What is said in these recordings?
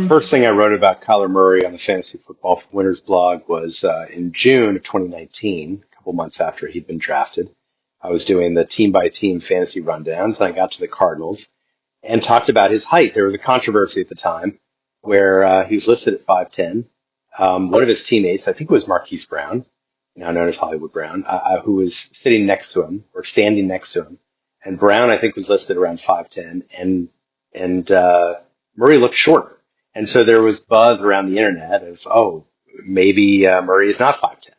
first thing I wrote about Kyler Murray on the Fantasy Football Winners blog was in June of 2019, a couple months after he'd been drafted. I was doing the team-by-team fantasy rundowns, and I got to the Cardinals and talked about his height. There was a controversy at the time where he was listed at 5'10". One of his teammates, I think it was Marquise Brown, now known as Hollywood Brown, who was sitting next to him or standing next to him. And Brown, I think, was listed around 5'10", and Murray looked shorter. And so there was buzz around the internet of, oh, maybe Murray is not 5'10".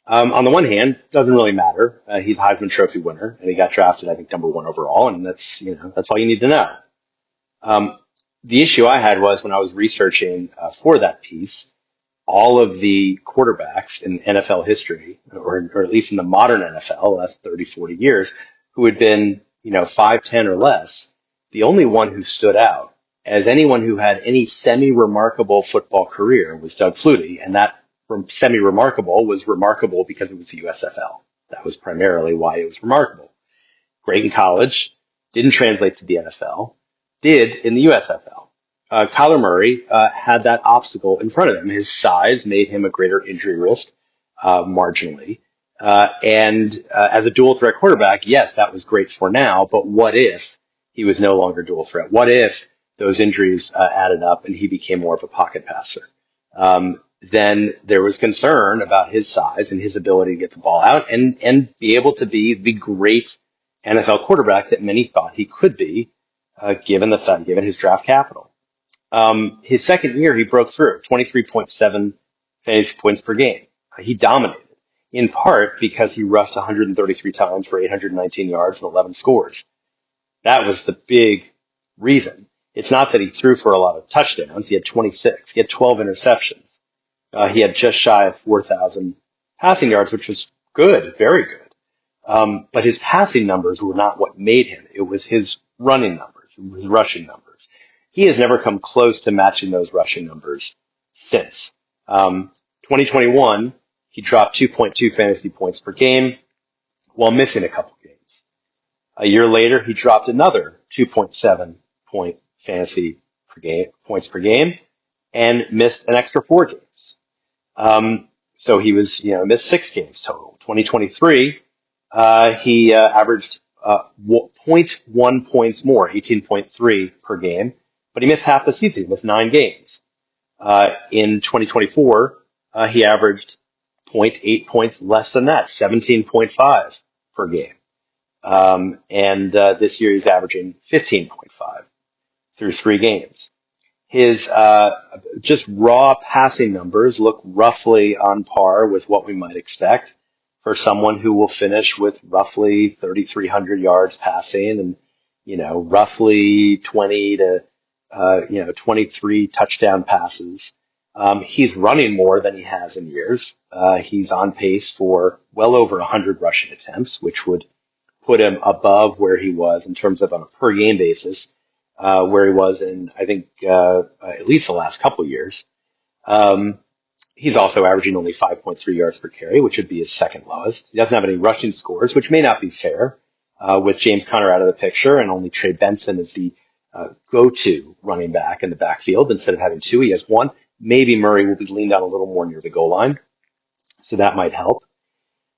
On the one hand, doesn't really matter. He's a Heisman Trophy winner, and he got drafted, I think, number 1 overall, and that's all you need to know. The issue I had was when I was researching for that piece, all of the quarterbacks in NFL history, or at least in the modern NFL, the last 30, 40 years, who had been, 5'10" or less, the only one who stood out as anyone who had any semi-remarkable football career was Doug Flutie, and that semi-remarkable was remarkable because it was the USFL. That was primarily why it was remarkable. Great in college, didn't translate to the NFL, did in the USFL. Kyler Murray had that obstacle in front of him. His size made him a greater injury risk, marginally. And as a dual threat quarterback, yes, that was great for now, but what if he was no longer dual threat? What if those injuries added up and he became more of a pocket passer? Then there was concern about his size and his ability to get the ball out and be able to be the great NFL quarterback that many thought he could be, given his draft capital. His second year, he broke through 23.7 fantasy points per game. He dominated, in part because he rushed 133 times for 819 yards and 11 scores. That was the big reason. It's not that he threw for a lot of touchdowns. He had 26. He had 12 interceptions. He had just shy of 4,000 passing yards, which was good, very good. But his passing numbers were not what made him. It was his running numbers, his rushing numbers. He has never come close to matching those rushing numbers since. 2021, he dropped 2.2 fantasy points per game while missing a couple games. A year later, he dropped another 2.7 point fantasy points per game and missed an extra 4 games. So he was, missed 6 games total. 2023, he averaged 0.1 points more, 18.3 per game, but he missed half the season. He missed 9 games. In 2024, he averaged 0.8 points less than that, 17.5 per game. And this year he's averaging 15.5 through 3 games. His just raw passing numbers look roughly on par with what we might expect for someone who will finish with roughly 3,300 yards passing and, roughly 20 to 23 touchdown passes. He's running more than he has in years. He's on pace for well over 100 rushing attempts, which would put him above where he was in terms of on a per game basis, where he was in, I think, at least the last couple years. He's also averaging only 5.3 yards per carry, which would be his second lowest. He doesn't have any rushing scores, which may not be fair, with James Conner out of the picture and only Trey Benson as the go-to running back in the backfield. Instead of having 2, he has 1. Maybe Murray will be leaned out a little more near the goal line, so that might help.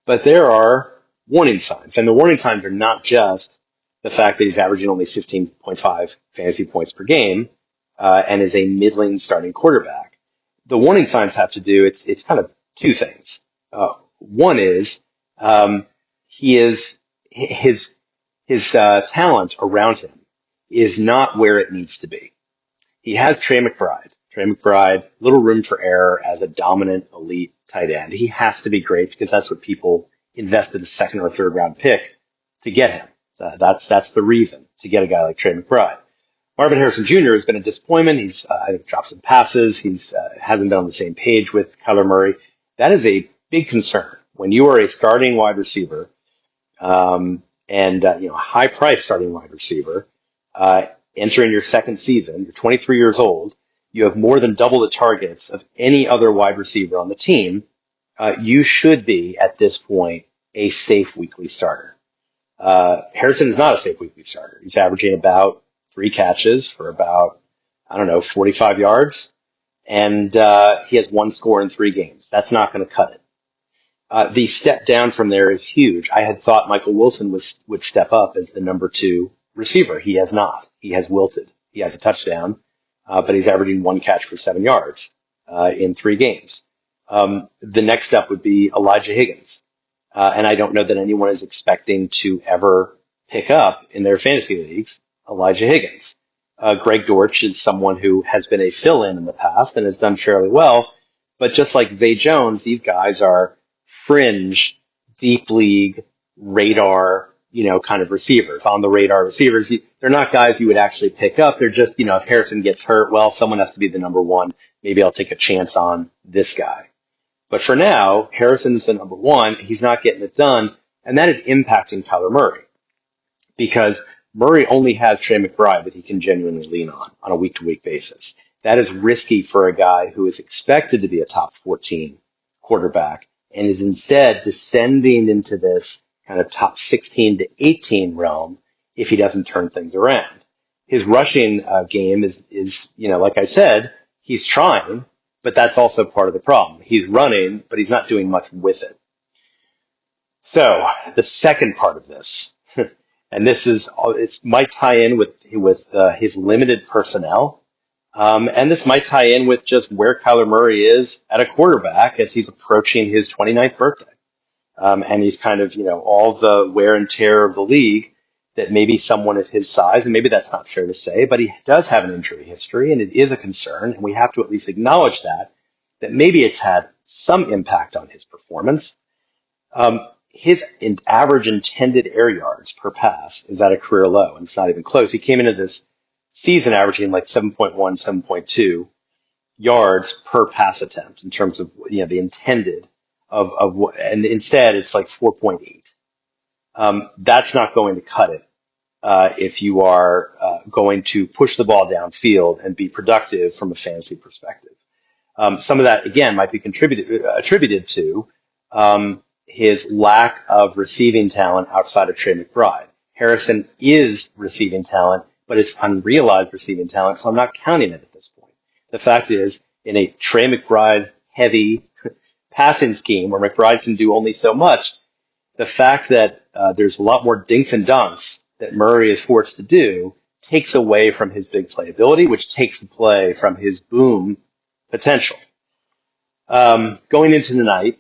But there are warning signs, and the warning signs are not just the fact that he's averaging only 15.5 fantasy points per game and is a middling starting quarterback. The warning signs have to do, it's kind of 2 things. One is his talent around him is not where it needs to be. He has Trey McBride. Little room for error as a dominant elite tight end. He has to be great because that's what people invested a 2nd or 3rd round pick to get him. That's the reason to get a guy like Trey McBride. Marvin Harrison Jr. has been a disappointment. He's I think dropped some passes. He's hasn't been on the same page with Kyler Murray. That is a big concern when you are a starting wide receiver, high price starting wide receiver, entering your 2nd season. You're 23 years old. You have more than double the targets of any other wide receiver on the team. You should be at this point a safe weekly starter. Harrison is not a safe weekly starter. He's averaging about 3 catches for about I don't know, 45 yards, and he has one score in 3 games. That's not going to cut it. The step down from there is huge. I had thought Michael Wilson would step up as the number 2 receiver. He has not. He has wilted. He has a touchdown, but he's averaging 1 catch for 7 yards in 3 games. The next step would be Elijah Higgins. And I don't know that anyone is expecting to ever pick up in their fantasy leagues Elijah Higgins. Greg Dortch is someone who has been a fill-in the past and has done fairly well. But just like Zay Jones, these guys are fringe, deep league, radar, kind of receivers, on the radar receivers. They're not guys you would actually pick up. They're just, if Harrison gets hurt, well, someone has to be the number 1. Maybe I'll take a chance on this guy. But for now, Harrison's the number 1. He's not getting it done. And that is impacting Kyler Murray because Murray only has Trey McBride that he can genuinely lean on a week-to-week basis. That is risky for a guy who is expected to be a top 14 quarterback and is instead descending into this kind of top 16 to 18 realm if he doesn't turn things around. His rushing game is, like I said, he's trying, but that's also part of the problem. He's running, but he's not doing much with it. So the second part of this, and it might tie in with his limited personnel. And this might tie in with just where Kyler Murray is at a quarterback as he's approaching his 29th birthday. And he's kind of, all the wear and tear of the league that maybe someone of his size, and maybe that's not fair to say, but he does have an injury history and it is a concern. And we have to at least acknowledge that maybe it's had some impact on his performance. His average intended air yards per pass is at a career low, and it's not even close. He came into this season averaging like 7.1, 7.2 yards per pass attempt in terms of, the intended and instead it's like 4.8. That's not going to cut it, if you are, going to push the ball downfield and be productive from a fantasy perspective. Some of that, again, might be attributed to, his lack of receiving talent outside of Trey McBride. Harrison is receiving talent, but it's unrealized receiving talent, so I'm not counting it at this point. The fact is, in a Trey McBride heavy passing scheme where McBride can do only so much, the fact that there's a lot more dinks and dunks that Murray is forced to do takes away from his big playability, which takes the play from his boom potential. Going into tonight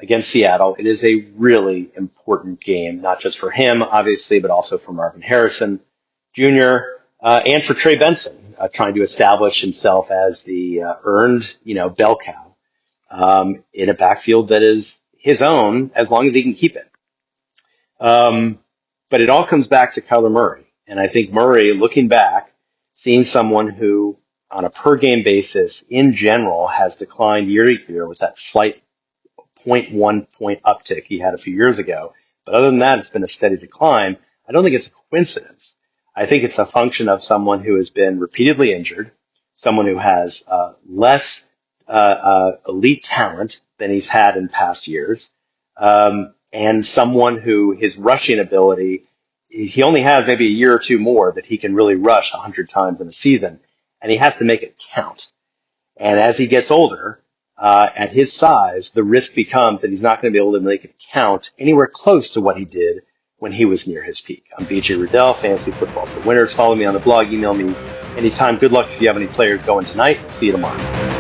against Seattle, it is a really important game, not just for him, obviously, but also for Marvin Harrison Jr., and for Trey Benson, trying to establish himself as the earned, bell cow in a backfield that is his own as long as he can keep it. But it all comes back to Kyler Murray. And I think Murray, looking back, seeing someone who, on a per-game basis, in general, has declined year to year with that slight 0.1 point uptick he had a few years ago. But other than that, it's been a steady decline. I don't think it's a coincidence. I think it's a function of someone who has been repeatedly injured, someone who has less elite talent than he's had in past years, and someone who his rushing ability, he only has maybe a year or two more that he can really rush 100 times in a season, and he has to make it count. And as he gets older, at his size, the risk becomes that he's not going to be able to make it count anywhere close to what he did when he was near his peak. I'm BJ Riddell, Fantasy Football for Winners. Follow me on the blog, email me anytime. Good luck if you have any players going tonight. See you tomorrow.